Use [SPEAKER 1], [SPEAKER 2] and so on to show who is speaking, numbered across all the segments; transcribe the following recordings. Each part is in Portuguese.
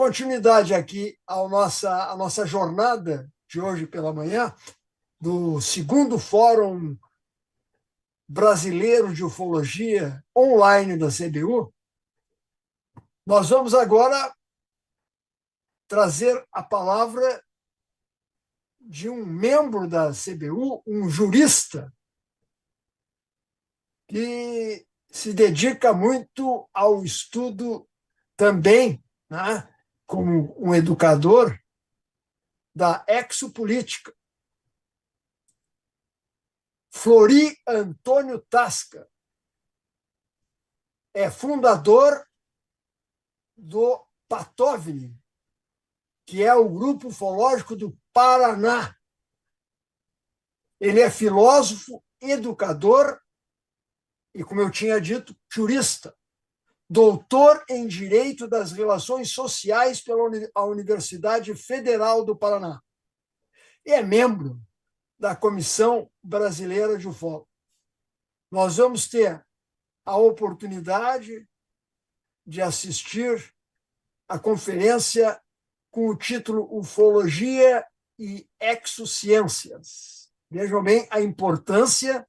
[SPEAKER 1] continuidade aqui à nossa jornada de hoje pela manhã, do segundo Fórum Brasileiro de Ufologia online da CBU. Nós vamos agora trazer a palavra de um membro da CBU, um jurista, que se dedica muito ao estudo também, né, como um educador, da exopolítica. Flori Antônio Tasca é fundador do PATOVNI, que é o Grupo Ufológico do Paraná. Ele é filósofo, educador e, como eu tinha dito, jurista, doutor em Direito das Relações Sociais pela Universidade Federal do Paraná. E é membro da Comissão Brasileira de Ufologia. Nós vamos ter a oportunidade de assistir a conferência com o título Ufologia e Exociências. Vejam bem, a importância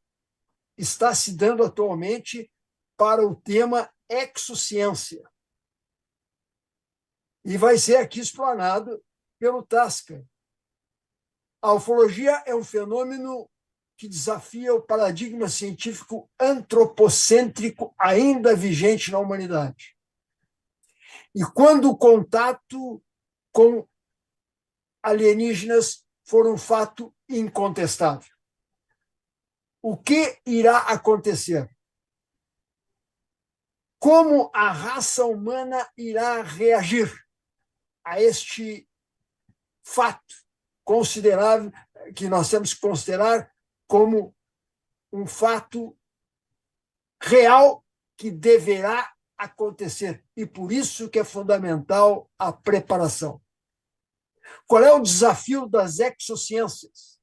[SPEAKER 1] está se dando atualmente para o tema exociência. E vai ser aqui explanado pelo Tasca. A ufologia é um fenômeno que desafia o paradigma científico antropocêntrico ainda vigente na humanidade. E quando o contato com alienígenas for um fato incontestável, o que irá acontecer? Como a raça humana irá reagir a este fato considerável, que nós temos que considerar como um fato real que deverá acontecer, e por isso que é fundamental a preparação. Qual é o desafio das exociências?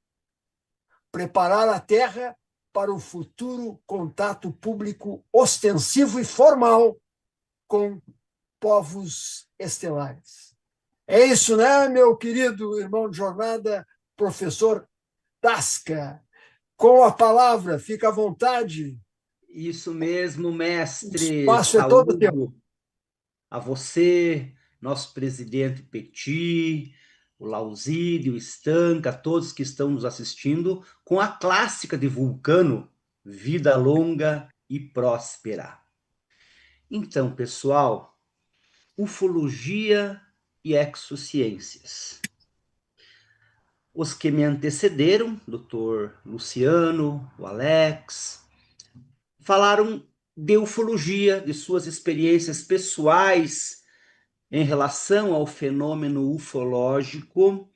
[SPEAKER 1] Preparar a Terra para o futuro contato público ostensivo e formal com povos estelares. É isso, né, meu querido irmão de jornada, professor Tasca? Com a palavra, fica à vontade.
[SPEAKER 2] Isso mesmo,
[SPEAKER 1] O
[SPEAKER 2] mestre.
[SPEAKER 1] espaço é todo teu.
[SPEAKER 2] Saúdo a você, nosso presidente Petit, o Lausídio, o Estanca, todos que estão nos assistindo, com a clássica de Vulcano, Vida Longa e Próspera. Então, pessoal, ufologia e exociências. Os que me antecederam, Dr. Luciano, o Alex, falaram de ufologia, de suas experiências pessoais em relação ao fenômeno ufológico,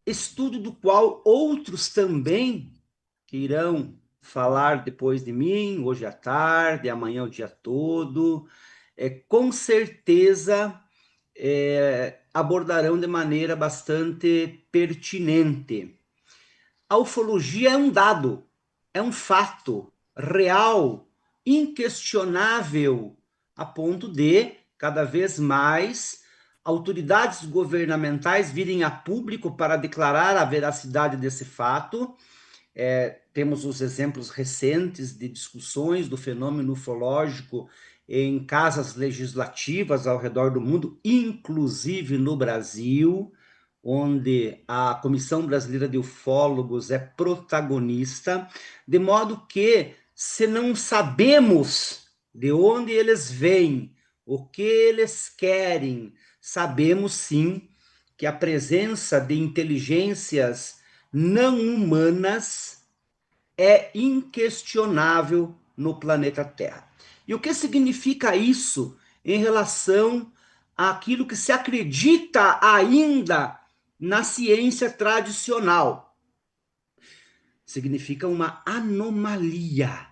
[SPEAKER 2] estudo do qual outros também que irão falar depois de mim, hoje à tarde, amanhã o dia todo, com certeza abordarão de maneira bastante pertinente. A ufologia é um dado, é um fato real, inquestionável, a ponto de, cada vez mais, autoridades governamentais virem a público para declarar a veracidade desse fato. Temos os exemplos recentes de discussões do fenômeno ufológico em casas legislativas ao redor do mundo, inclusive no Brasil, onde a Comissão Brasileira de Ufólogos é protagonista, de modo que, se não sabemos de onde eles vêm, o que eles querem, sabemos sim que a presença de inteligências não humanas é inquestionável no planeta Terra. E o que significa isso em relação àquilo que se acredita ainda na ciência tradicional? Significa uma anomalia.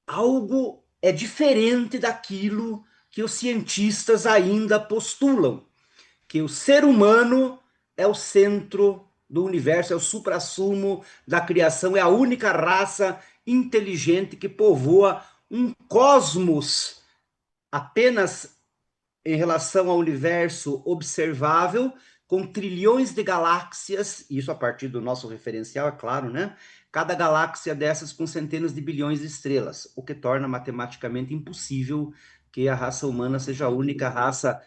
[SPEAKER 2] Algo é diferente daquilo que os cientistas ainda postulam, que o ser humano é o centro do universo, é o suprassumo da criação, é a única raça inteligente que povoa um cosmos apenas em relação ao universo observável, com trilhões de galáxias, isso a partir do nosso referencial, é claro, né? Cada galáxia dessas com centenas de bilhões de estrelas, o que torna matematicamente impossível que a raça humana seja a única raça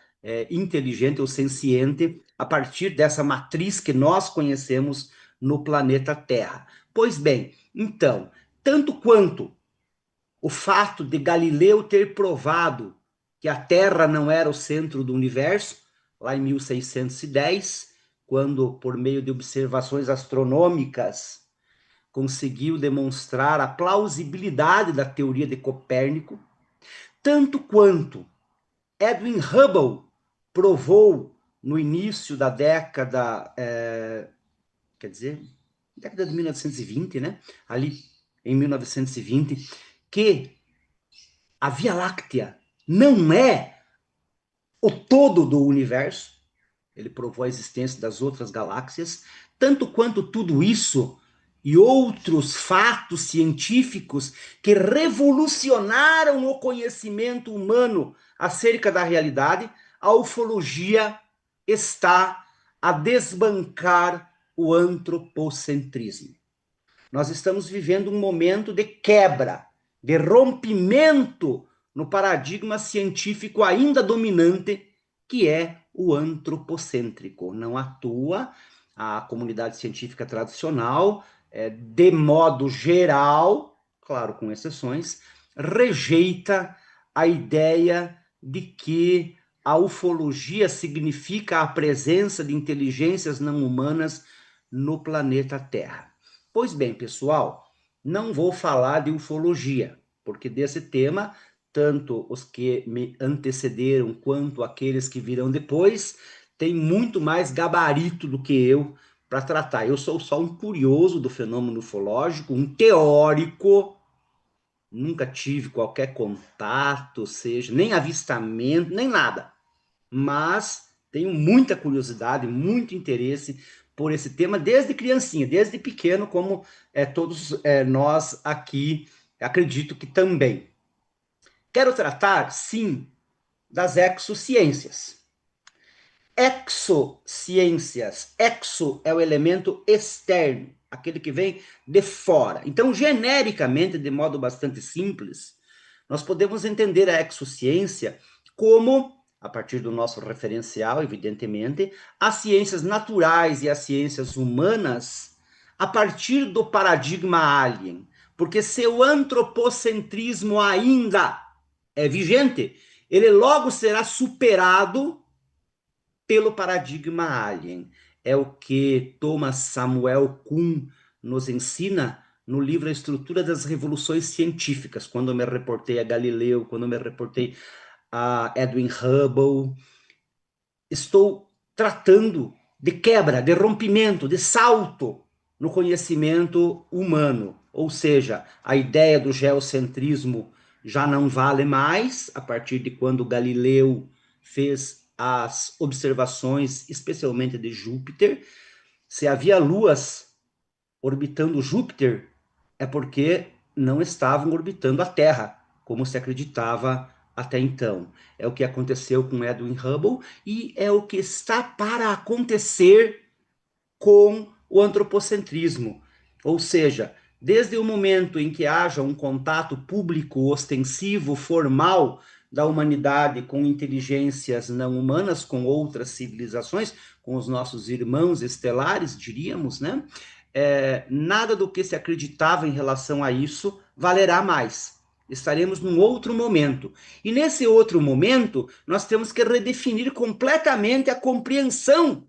[SPEAKER 2] inteligente ou senciente a partir dessa matriz que nós conhecemos no planeta Terra. Pois bem, então, tanto quanto o fato de Galileu ter provado que a Terra não era o centro do universo, lá em 1610, quando, por meio de observações astronômicas, conseguiu demonstrar a plausibilidade da teoria de Copérnico, tanto quanto Edwin Hubble provou no início da década, quer dizer, década de 1920, né? Ali em 1920, que a Via Láctea não é o todo do universo. Ele provou a existência das outras galáxias, tanto quanto tudo isso e outros fatos científicos que revolucionaram o conhecimento humano acerca da realidade, a ufologia está a desbancar o antropocentrismo. Nós estamos vivendo um momento de quebra, de rompimento no paradigma científico ainda dominante, que é o antropocêntrico. Não à toa, a comunidade científica tradicional, de modo geral, claro, com exceções, rejeita a ideia de que a ufologia significa a presença de inteligências não humanas no planeta Terra. Pois bem, pessoal, não vou falar de ufologia, porque desse tema, tanto os que me antecederam quanto aqueles que virão depois, têm muito mais gabarito do que eu para tratar. Eu sou só um curioso do fenômeno ufológico, um teórico, nunca tive qualquer contato, seja nem avistamento, nem nada, mas tenho muita curiosidade, muito interesse por esse tema desde criancinha, desde pequeno, como todos nós aqui, acredito que também. Quero tratar, sim, das exociências. Exociências. Exo é o elemento externo, aquele que vem de fora. Então, genericamente, de modo bastante simples, nós podemos entender a exociência como, a partir do nosso referencial, evidentemente, as ciências naturais e as ciências humanas a partir do paradigma alien. Porque se o antropocentrismo ainda é vigente, ele logo será superado pelo paradigma alien. É o que Thomas Samuel Kuhn nos ensina no livro A Estrutura das Revoluções Científicas, quando eu me reportei a Galileu, quando eu me reportei a Edwin Hubble. Estou tratando de quebra, de rompimento, de salto no conhecimento humano. Ou seja, a ideia do geocentrismo já não vale mais, a partir de quando Galileu fez as observações, especialmente de Júpiter. Se havia luas orbitando Júpiter, é porque não estavam orbitando a Terra, como se acreditava até então. É o que aconteceu com Edwin Hubble e é o que está para acontecer com o antropocentrismo. Ou seja, desde o momento em que haja um contato público, ostensivo, formal da humanidade com inteligências não humanas, com outras civilizações, com os nossos irmãos estelares, diríamos, né? Nada do que se acreditava em relação a isso valerá mais. Estaremos num outro momento. E nesse outro momento, nós temos que redefinir completamente a compreensão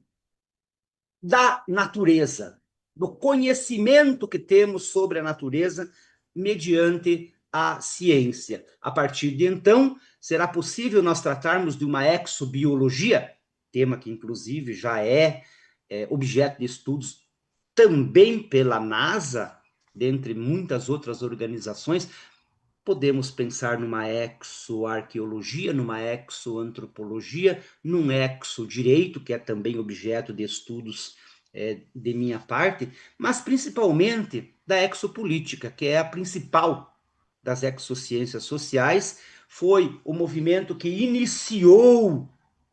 [SPEAKER 2] da natureza, do conhecimento que temos sobre a natureza mediante a ciência. A partir de então, será possível nós tratarmos de uma exobiologia, tema que inclusive já é objeto de estudos também pela NASA, dentre muitas outras organizações. Podemos pensar numa exoarqueologia, numa exoantropologia, num exodireito, que é também objeto de estudos de minha parte, mas principalmente da exopolítica, que é a principal das exociências sociais, foi o movimento que iniciou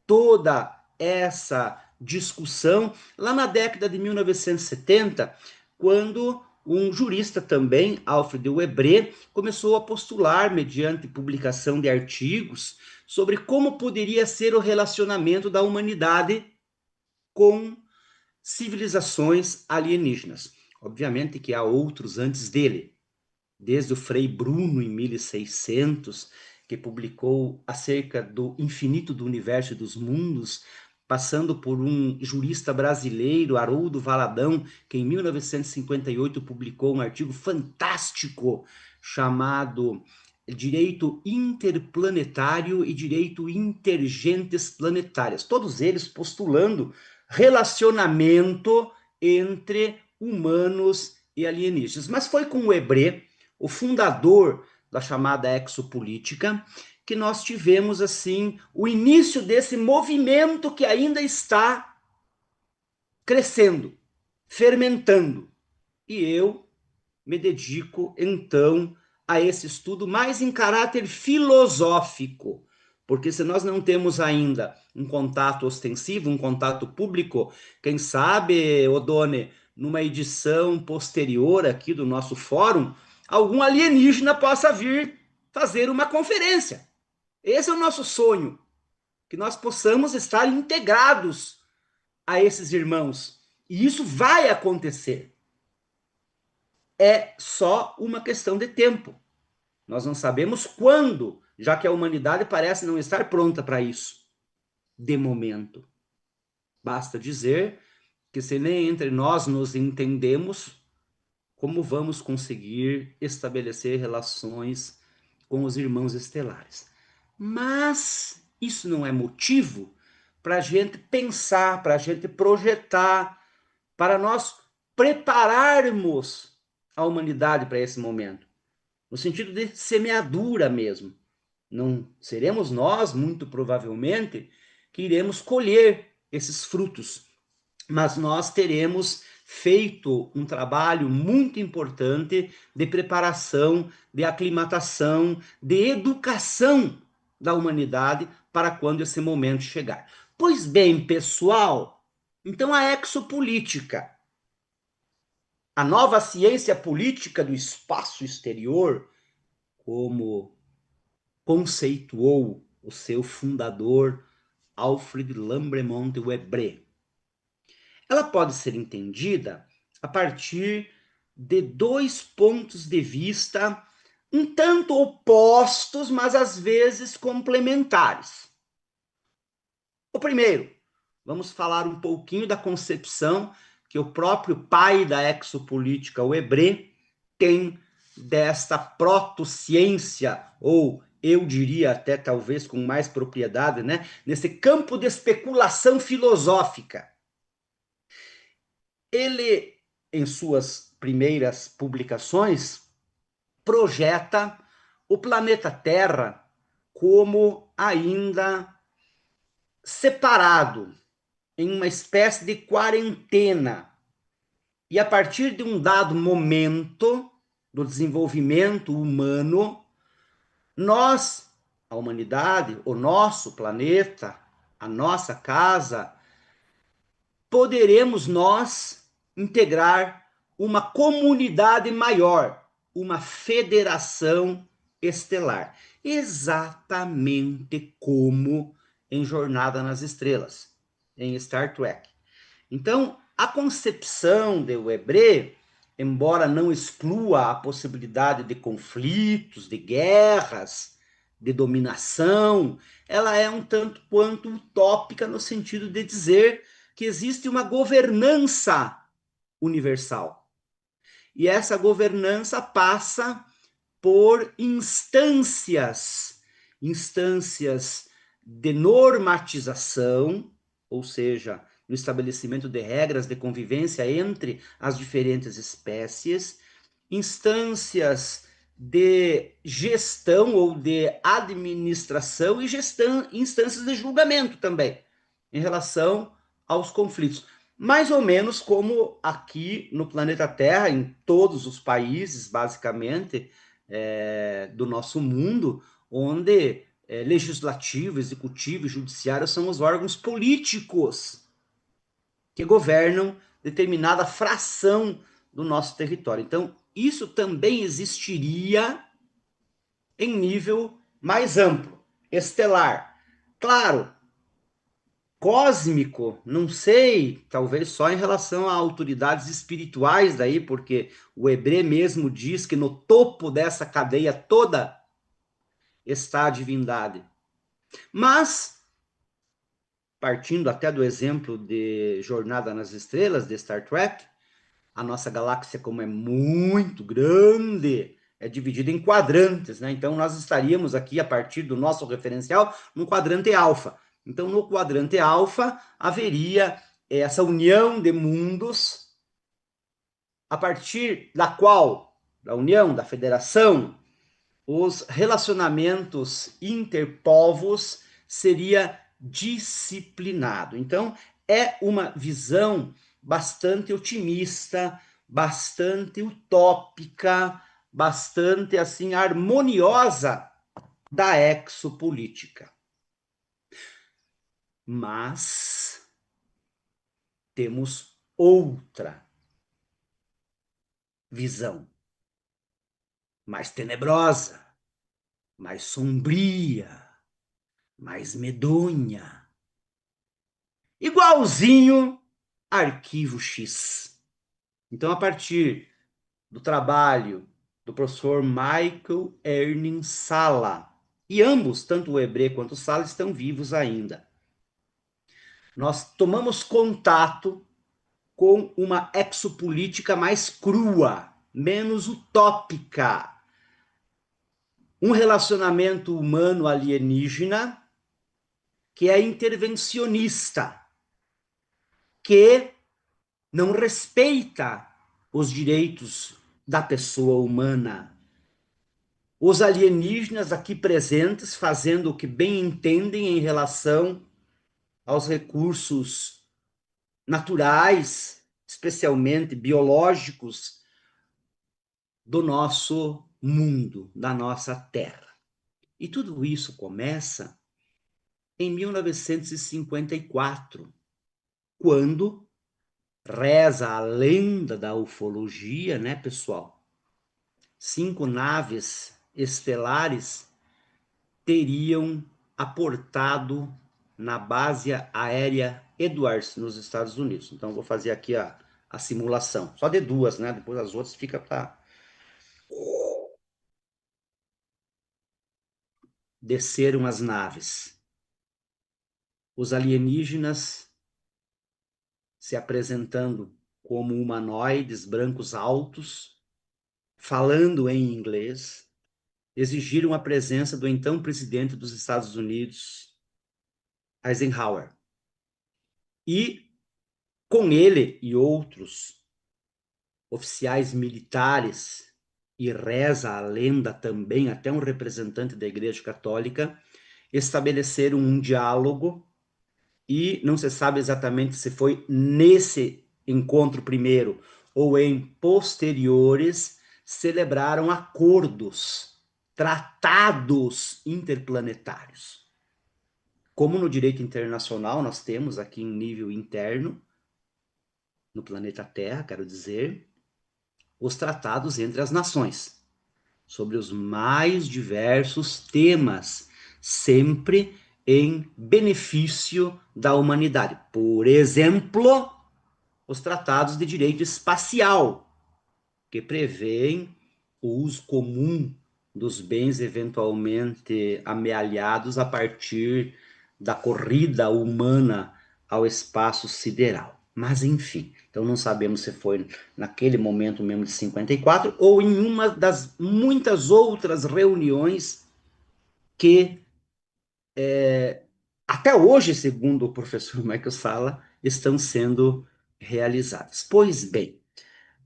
[SPEAKER 2] toda essa discussão lá na década de 1970, quando um jurista também, Alfred Webre, começou a postular, mediante publicação de artigos, sobre como poderia ser o relacionamento da humanidade com civilizações alienígenas. Obviamente que há outros antes dele, desde o Frei Bruno, em 1600, que publicou acerca do infinito do universo e dos mundos, passando por um jurista brasileiro, Haroldo Valadão, que em 1958 publicou um artigo fantástico chamado Direito Interplanetário e Direito Intergentes Planetárias, todos eles postulando relacionamento entre humanos e alienígenas. Mas foi com o Webre, o fundador da chamada exopolítica, que nós tivemos assim o início desse movimento que ainda está crescendo, fermentando. E eu me dedico então a esse estudo mais em caráter filosófico, porque se nós não temos ainda um contato ostensivo, um contato público, quem sabe, Odone, numa edição posterior aqui do nosso fórum, algum alienígena possa vir fazer uma conferência. Esse é o nosso sonho, que nós possamos estar integrados a esses irmãos. E isso vai acontecer. É só uma questão de tempo. Nós não sabemos quando, já que a humanidade parece não estar pronta para isso. De momento. Basta dizer que se nem entre nós nos entendemos, como vamos conseguir estabelecer relações com os irmãos estelares? Mas isso não é motivo para a gente pensar, para a gente projetar, para nós prepararmos a humanidade para esse momento. No sentido de semeadura mesmo. Não seremos nós, muito provavelmente, que iremos colher esses frutos, mas nós teremos feito um trabalho muito importante de preparação, de aclimatação, de educação da humanidade para quando esse momento chegar. Pois bem, pessoal, então a exopolítica, a nova ciência política do espaço exterior, como conceituou o seu fundador, Alfred Lambremont Webre, ela pode ser entendida a partir de dois pontos de vista um tanto opostos, mas às vezes complementares. O primeiro, vamos falar um pouquinho da concepção que o próprio pai da exopolítica, o Webre, tem desta protociência, ou eu diria até talvez com mais propriedade, né, nesse campo de especulação filosófica. Ele, em suas primeiras publicações, projeta o planeta Terra como ainda separado, em uma espécie de quarentena. E a partir de um dado momento do desenvolvimento humano, nós, a humanidade, o nosso planeta, a nossa casa, poderemos nós integrar uma comunidade maior, uma federação estelar, exatamente como em Jornada nas Estrelas, em Star Trek. Então, a concepção de Webre, embora não exclua a possibilidade de conflitos, de guerras, de dominação, ela é um tanto quanto utópica no sentido de dizer que existe uma governança universal. E essa governança passa por instâncias de normatização, ou seja, no estabelecimento de regras de convivência entre as diferentes espécies, instâncias de gestão ou de administração e instâncias de julgamento também, em relação aos conflitos. Mais ou menos como aqui no planeta Terra, em todos os países, basicamente, do nosso mundo, onde legislativo, executivo e judiciário são os órgãos políticos que governam determinada fração do nosso território. Então, isso também existiria em nível mais amplo, estelar. Claro, cósmico, não sei, talvez só em relação a autoridades espirituais daí, porque o Hebreu mesmo diz que no topo dessa cadeia toda está a divindade. Mas, partindo até do exemplo de Jornada nas Estrelas, de Star Trek, a nossa galáxia, como é muito grande, é dividida em quadrantes, né? Então, nós estaríamos aqui, a partir do nosso referencial, no quadrante alfa. Então, no quadrante alfa, haveria essa união de mundos, a partir da qual, da união, da federação, os relacionamentos interpovos seria disciplinado. Então, é uma visão bastante otimista, bastante utópica, bastante assim harmoniosa da exopolítica. Mas temos outra visão, mais tenebrosa, mais sombria, mais medonha, igualzinho Arquivo X. Então, a partir do trabalho do professor Michael Erning Sala, e ambos, tanto o Hebreu quanto o Sala, estão vivos ainda, nós tomamos contato com uma exopolítica mais crua, menos utópica, um relacionamento humano alienígena que é intervencionista, que não respeita os direitos da pessoa humana. Os alienígenas aqui presentes fazendo o que bem entendem em relação aos recursos naturais, especialmente biológicos, do nosso mundo, da nossa Terra. E tudo isso começa em 1954, quando reza a lenda da ufologia, né, pessoal? 5 naves estelares teriam aportado na base aérea Edwards, nos Estados Unidos. Então, vou fazer aqui a simulação. Só de 2, né? Depois as outras fica para desceram as naves. Os alienígenas se apresentando como humanoides brancos altos, falando em inglês, exigiram a presença do então presidente dos Estados Unidos, Eisenhower. E com ele e outros oficiais militares, e reza a lenda também, até um representante da Igreja Católica, estabeleceram um diálogo, e não se sabe exatamente se foi nesse encontro primeiro ou em posteriores, celebraram acordos, tratados interplanetários. Como no direito internacional nós temos aqui em nível interno, no planeta Terra, quero dizer, os tratados entre as nações, sobre os mais diversos temas, sempre em benefício da humanidade. Por exemplo, os tratados de direito espacial, que prevêem o uso comum dos bens eventualmente amealhados a partir da corrida humana ao espaço sideral. Mas, enfim, então não sabemos se foi naquele momento mesmo de 54 ou em uma das muitas outras reuniões que, até hoje, segundo o professor Michael Sala, estão sendo realizadas. Pois bem,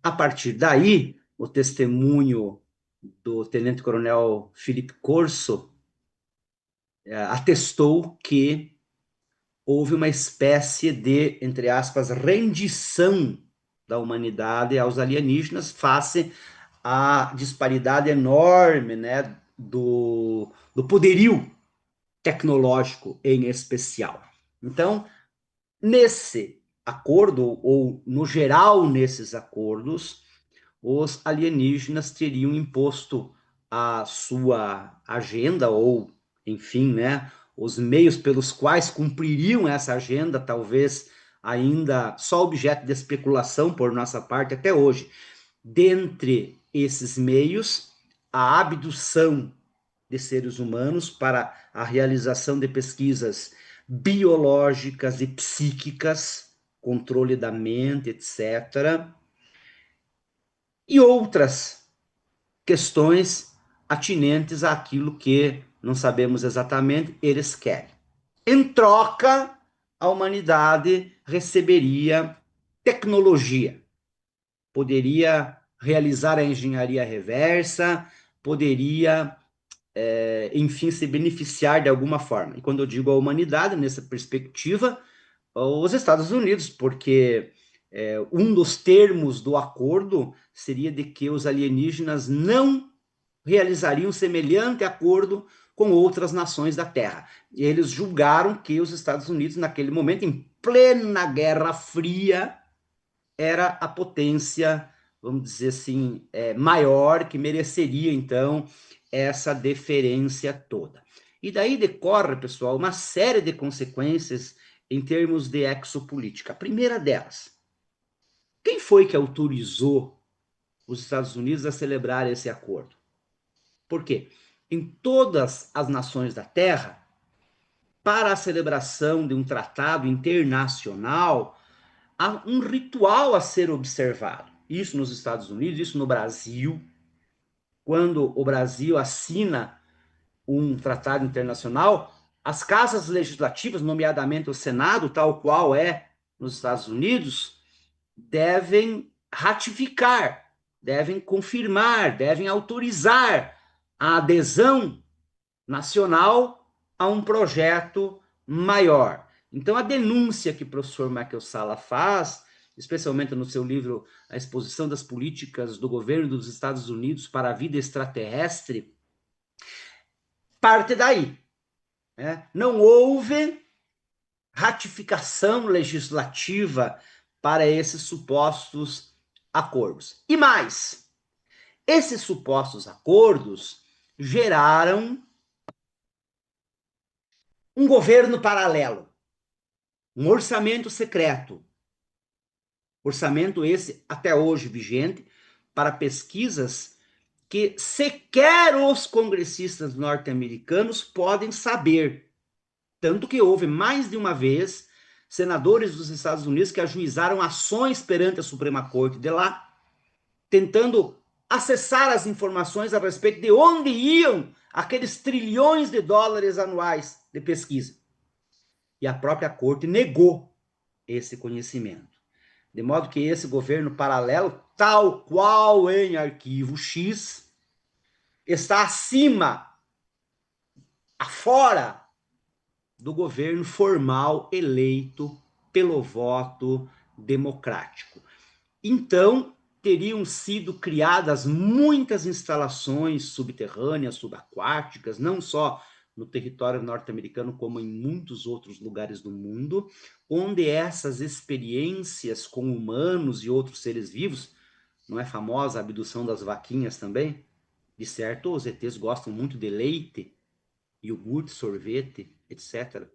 [SPEAKER 2] a partir daí, o testemunho do tenente-coronel Felipe Corso atestou que houve uma espécie de, entre aspas, rendição da humanidade aos alienígenas face à disparidade enorme, né, do do poderio tecnológico em especial. Então, nesse acordo, ou no geral nesses acordos, os alienígenas teriam imposto a sua agenda, ou, enfim, né, os meios pelos quais cumpririam essa agenda, talvez ainda só objeto de especulação por nossa parte até hoje. Dentre esses meios, a abdução de seres humanos para a realização de pesquisas biológicas e psíquicas, controle da mente, etc. E outras questões atinentes àquilo que não sabemos exatamente eles querem. Em troca, a humanidade receberia tecnologia, poderia realizar a engenharia reversa, poderia enfim, se beneficiar de alguma forma. E quando eu digo a humanidade, nessa perspectiva, os Estados Unidos, porque um dos termos do acordo seria de que os alienígenas não realizariam semelhante acordo com outras nações da Terra. E eles julgaram que os Estados Unidos, naquele momento, em plena Guerra Fria, era a potência, vamos dizer assim, maior, que mereceria, então, essa deferência toda. E daí decorre, pessoal, uma série de consequências em termos de exopolítica. A primeira delas, quem foi que autorizou os Estados Unidos a celebrar esse acordo? Por quê? Em todas as nações da Terra, para a celebração de um tratado internacional, há um ritual a ser observado. Isso nos Estados Unidos, isso no Brasil. Quando o Brasil assina um tratado internacional, as casas legislativas, nomeadamente o Senado, tal qual é nos Estados Unidos, devem ratificar, devem confirmar, devem autorizar a adesão nacional a um projeto maior. Então, a denúncia que o professor Michael Salla faz, especialmente no seu livro A Exposição das Políticas do Governo dos Estados Unidos para a Vida Extraterrestre, parte daí. Né? Não houve ratificação legislativa para esses supostos acordos. E mais, esses supostos acordos geraram um governo paralelo, um orçamento secreto, orçamento esse até hoje vigente, para pesquisas que sequer os congressistas norte-americanos podem saber. Tanto que houve mais de uma vez senadores dos Estados Unidos que ajuizaram ações perante a Suprema Corte de lá, tentando acessar as informações a respeito de onde iam aqueles trilhões de dólares anuais de pesquisa. E a própria Corte negou esse conhecimento. De modo que esse governo paralelo, tal qual em Arquivo X, está acima, afora do governo formal eleito pelo voto democrático. Então, teriam sido criadas muitas instalações subterrâneas, subaquáticas, não só no território norte-americano, como em muitos outros lugares do mundo, onde essas experiências com humanos e outros seres vivos, não é famosa a abdução das vaquinhas também? De certo, os ETs gostam muito de leite, iogurte, sorvete, etc.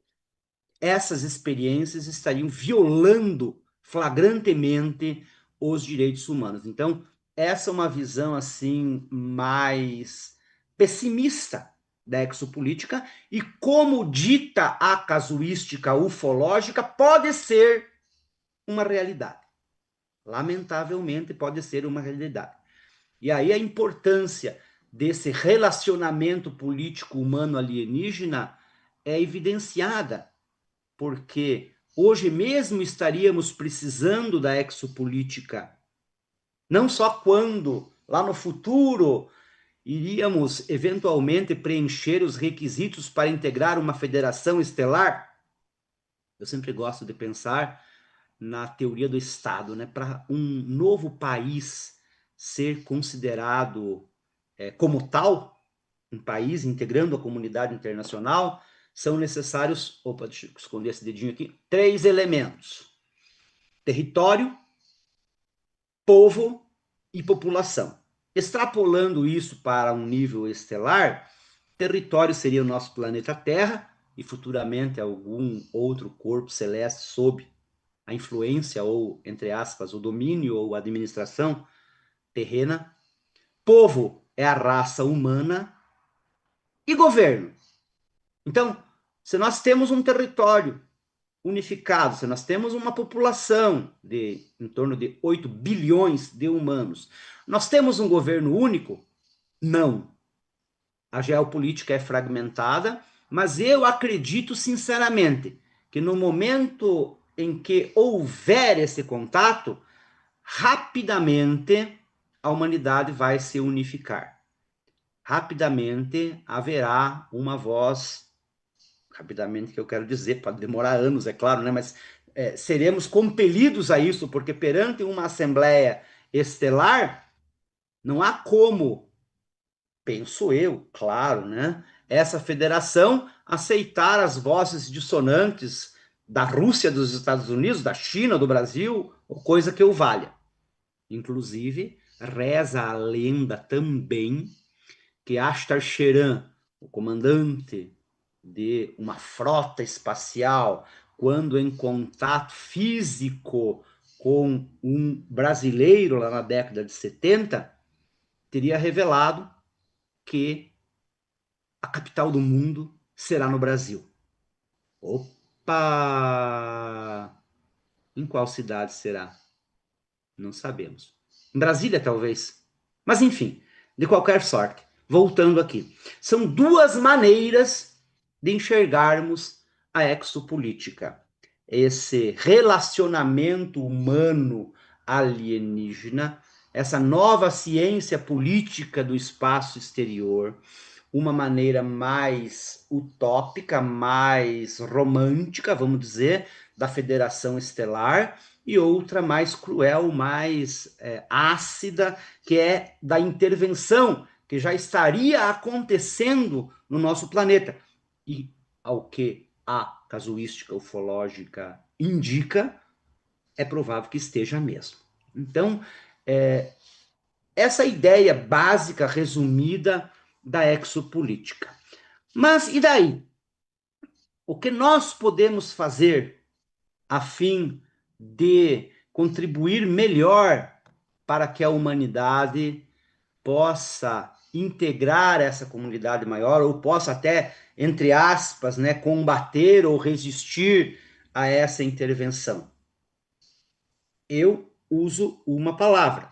[SPEAKER 2] Essas experiências estariam violando flagrantemente os direitos humanos. Então, essa é uma visão assim mais pessimista da exopolítica e como dita a casuística ufológica pode ser uma realidade. Lamentavelmente pode ser uma realidade. E aí a importância desse relacionamento político humano alienígena é evidenciada, porque hoje mesmo estaríamos precisando da exopolítica, não só quando, lá no futuro, iríamos eventualmente preencher os requisitos para integrar uma federação estelar. Eu sempre gosto de pensar na teoria do Estado, né? Para um novo país ser considerado como tal, um país, integrando a comunidade internacional, são necessários, opa, deixa eu esconder esse dedinho aqui, 3 elementos: território, povo e população. Extrapolando isso para um nível estelar, território seria o nosso planeta Terra e futuramente algum outro corpo celeste sob a influência ou, entre aspas, o domínio ou administração terrena. Povo é a raça humana e governo. Então, se nós temos um território unificado, se nós temos uma população de em torno de 8 bilhões de humanos, nós temos um governo único? Não. A geopolítica é fragmentada, mas eu acredito sinceramente que no momento em que houver esse contato, rapidamente a humanidade vai se unificar. Rapidamente haverá uma voz, rapidamente que eu quero dizer, pode demorar anos, é claro, né? Mas seremos compelidos a isso, porque perante uma assembleia estelar, não há como, penso eu, claro, né? Essa federação aceitar as vozes dissonantes da Rússia, dos Estados Unidos, da China, do Brasil, ou coisa que o valha. Inclusive, reza a lenda também que Ashtar Sheran, o comandante de uma frota espacial, quando em contato físico com um brasileiro lá na década de 70, teria revelado que a capital do mundo será no Brasil. Opa! Em qual cidade será? Não sabemos. Em Brasília, talvez. Mas, enfim, de qualquer sorte, voltando aqui. São 2 maneiras de enxergarmos a exopolítica. Esse relacionamento humano alienígena, essa nova ciência política do espaço exterior, uma maneira mais utópica, mais romântica, vamos dizer, da Federação Estelar, e outra mais cruel, mais ácida, que é da intervenção que já estaria acontecendo no nosso planeta. E ao que a casuística ufológica indica, é provável que esteja mesmo. Então, essa ideia básica, resumida, da exopolítica. Mas e daí? O que nós podemos fazer a fim de contribuir melhor para que a humanidade possa integrar essa comunidade maior, ou possa até, entre aspas, né, combater ou resistir a essa intervenção? Eu uso uma palavra,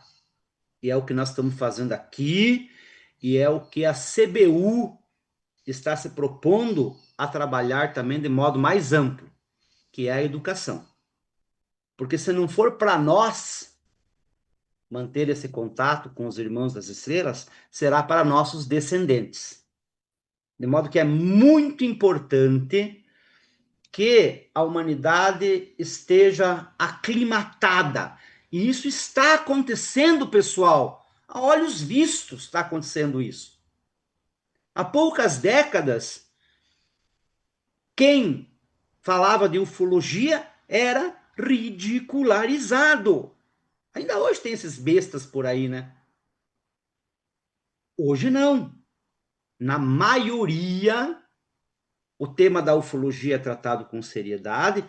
[SPEAKER 2] e é o que nós estamos fazendo aqui, e é o que a CBU está se propondo a trabalhar também de modo mais amplo, que é a educação. Porque se não for para nós manter esse contato com os irmãos das estrelas, será para nossos descendentes. De modo que é muito importante que a humanidade esteja aclimatada. E isso está acontecendo, pessoal. A olhos vistos está acontecendo isso. Há poucas décadas, quem falava de ufologia era ridicularizado. Ainda hoje tem esses bestas por aí, né? Hoje não. Na maioria, o tema da ufologia é tratado com seriedade.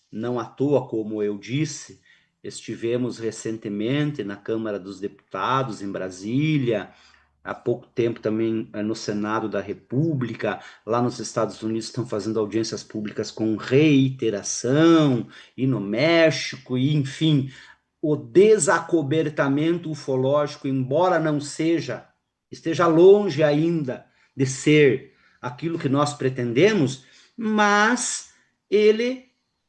[SPEAKER 2] Não à toa, como eu disse, estivemos recentemente na Câmara dos Deputados, em Brasília, há pouco tempo também no Senado da República, lá nos Estados Unidos estão fazendo audiências públicas com reiteração, e no México, e enfim, o desacobertamento ufológico, embora não esteja longe ainda de ser aquilo que nós pretendemos, mas ele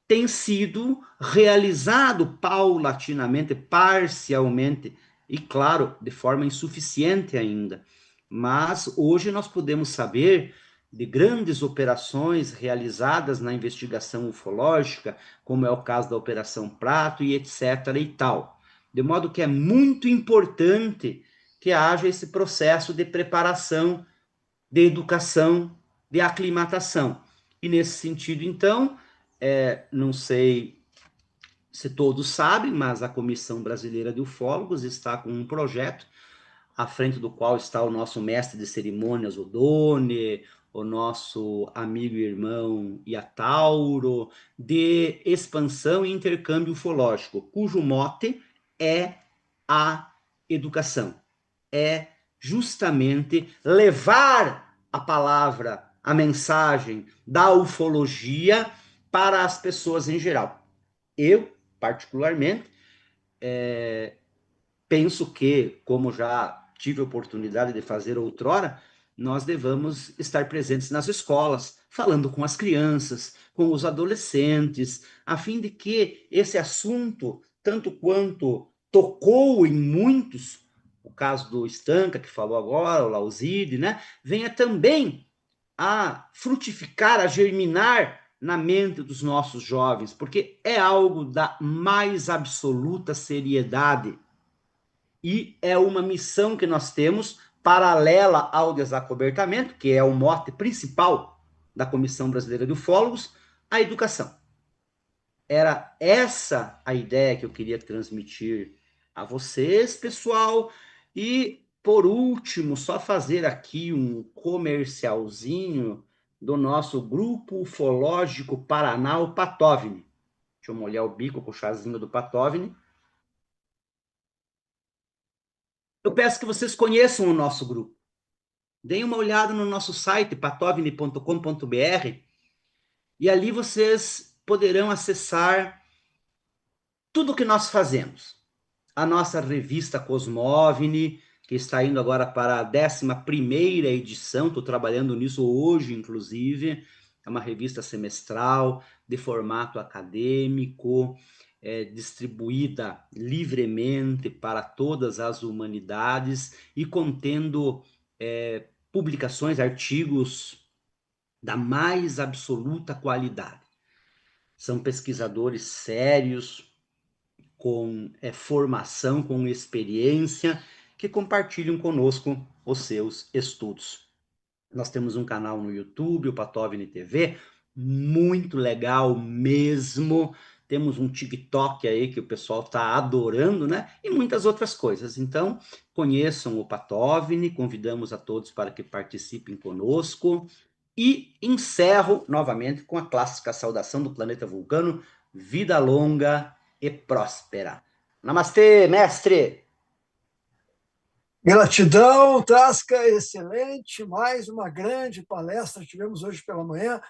[SPEAKER 2] tem sido realizado paulatinamente, parcialmente, e claro, de forma insuficiente ainda. Mas hoje nós podemos saber de grandes operações realizadas na investigação ufológica, como é o caso da Operação Prato e etc. e tal. De modo que é muito importante que haja esse processo de preparação de educação, de aclimatação. E nesse sentido, então, não sei se todos sabem, mas a Comissão Brasileira de Ufólogos está com um projeto à frente do qual está o nosso mestre de cerimônias, o Doni, o nosso amigo e irmão Iatauro, de expansão e intercâmbio ufológico, cujo mote é a educação. É justamente levar a palavra, a mensagem da ufologia para as pessoas em geral. Eu, particularmente, penso que, como já tive a oportunidade de fazer outrora, nós devamos estar presentes nas escolas, falando com as crianças, com os adolescentes, a fim de que esse assunto, tanto quanto tocou em muitos, o caso do Stanca, que falou agora, o Lauside, né, venha também a frutificar, a germinar na mente dos nossos jovens, porque é algo da mais absoluta seriedade e é uma missão que nós temos paralela ao desacobertamento, que é o mote principal da Comissão Brasileira de Ufólogos, a educação. Era essa a ideia que eu queria transmitir a vocês, pessoal. E, por último, só fazer aqui um comercialzinho do nosso Grupo Ufológico Paraná, o Patovni. Deixa eu molhar o bico com o chazinho do Patovni. Eu peço que vocês conheçam o nosso grupo. Deem uma olhada no nosso site, patovni.com.br, e ali vocês poderão acessar tudo o que nós fazemos. A nossa revista Cosmovni, que está indo agora para a 11ª edição, estou trabalhando nisso hoje, inclusive. É uma revista semestral, de formato acadêmico, distribuída livremente para todas as humanidades e contendo publicações, artigos da mais absoluta qualidade. São pesquisadores sérios, com formação, com experiência, que compartilham conosco os seus estudos. Nós temos um canal no YouTube, o Patovni TV, muito legal mesmo. Temos um TikTok aí que o pessoal está adorando, né? E muitas outras coisas. Então, conheçam o Patovni, convidamos a todos para que participem conosco. E encerro novamente com a clássica saudação do planeta Vulcano: vida longa e próspera. Namastê, mestre!
[SPEAKER 1] Gratidão, Tasca, excelente. Mais uma grande palestra tivemos hoje pela manhã.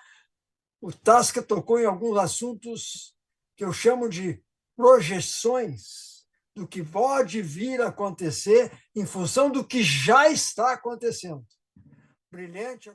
[SPEAKER 1] O Tasca tocou em alguns assuntos que eu chamo de projeções do que pode vir a acontecer em função do que já está acontecendo. Brilhante.